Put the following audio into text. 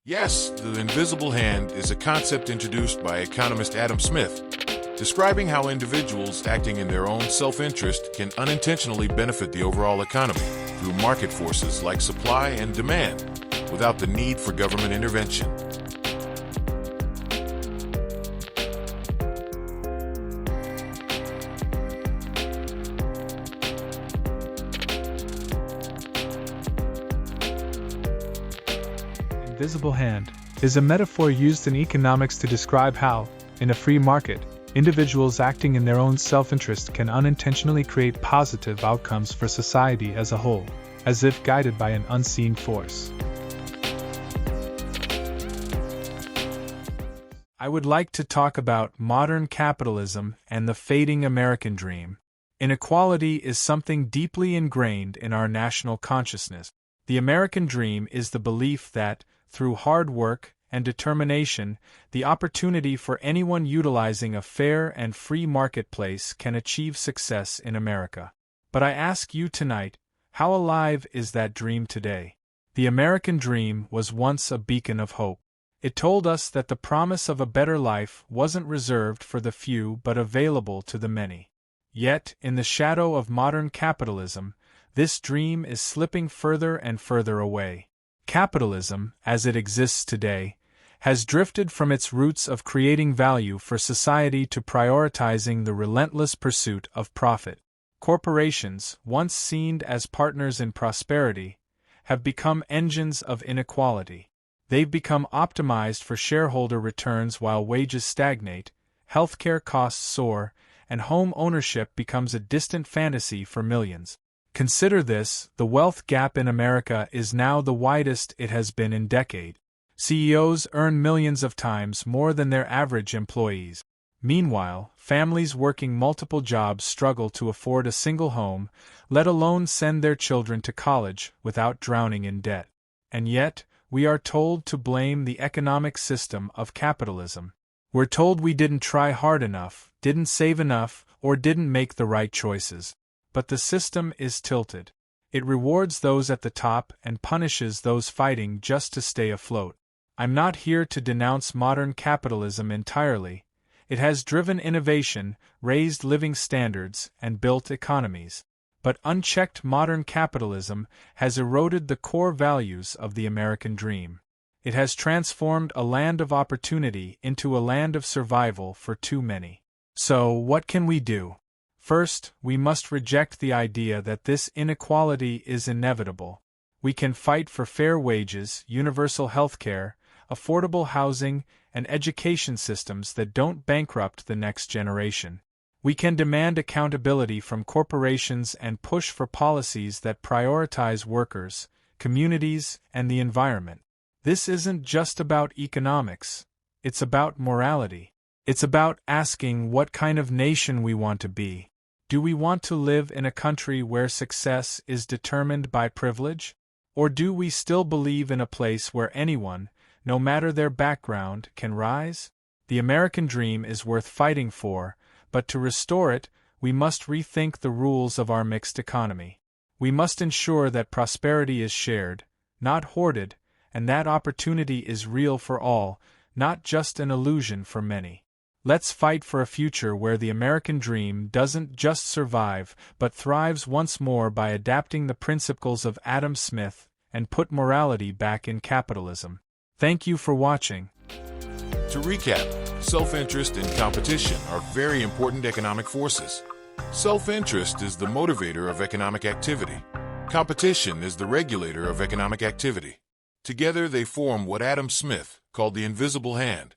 Yes, the invisible hand is a concept introduced by economist Adam Smith, describing how individuals acting in their own self-interest can unintentionally benefit the overall economy through market forces like supply and demand, without the need for government intervention. Invisible hand is a metaphor used in economics to describe how, in a free market, individuals acting in their own self-interest can unintentionally create positive outcomes for society as a whole, as if guided by an unseen force. I would like to talk about modern capitalism and the fading American dream. Inequality is something deeply ingrained in our national consciousness. The American dream is the belief that, through hard work and determination, the opportunity for anyone utilizing a fair and free marketplace can achieve success in America. But I ask you tonight, how alive is that dream today? The American dream was once a beacon of hope. It told us that the promise of a better life wasn't reserved for the few but available to the many. Yet, in the shadow of modern capitalism, this dream is slipping further and further away. Capitalism, as it exists today, has drifted from its roots of creating value for society to prioritizing the relentless pursuit of profit. Corporations, once seen as partners in prosperity, have become engines of inequality. They've become optimized for shareholder returns while wages stagnate, healthcare costs soar, and home ownership becomes a distant fantasy for millions. Consider this: the wealth gap in America is now the widest it has been in decades. CEOs earn millions of times more than their average employees. Meanwhile, families working multiple jobs struggle to afford a single home, let alone send their children to college without drowning in debt. And yet, we are told to blame the economic system of capitalism. We're told we didn't try hard enough, didn't save enough, or didn't make the right choices. But the system is tilted. It rewards those at the top and punishes those fighting just to stay afloat. I'm not here to denounce modern capitalism entirely. It has driven innovation, raised living standards, and built economies. But unchecked modern capitalism has eroded the core values of the American dream. It has transformed a land of opportunity into a land of survival for too many. So, what can we do? First, we must reject the idea that this inequality is inevitable. We can fight for fair wages, universal health care, affordable housing, and education systems that don't bankrupt the next generation. We can demand accountability from corporations and push for policies that prioritize workers, communities, and the environment. This isn't just about economics. It's about morality. It's about asking what kind of nation we want to be. Do we want to live in a country where success is determined by privilege? Or do we still believe in a place where anyone, no matter their background, can rise? The American dream is worth fighting for, but to restore it, we must rethink the rules of our mixed economy. We must ensure that prosperity is shared, not hoarded, and that opportunity is real for all, not just an illusion for many. Let's fight for a future where the American dream doesn't just survive but thrives once more by adapting the principles of Adam Smith and put morality back in capitalism. Thank you for watching. To recap, self-interest and competition are very important economic forces. Self-interest is the motivator of economic activity. Competition is the regulator of economic activity. Together they form what Adam Smith called the invisible hand,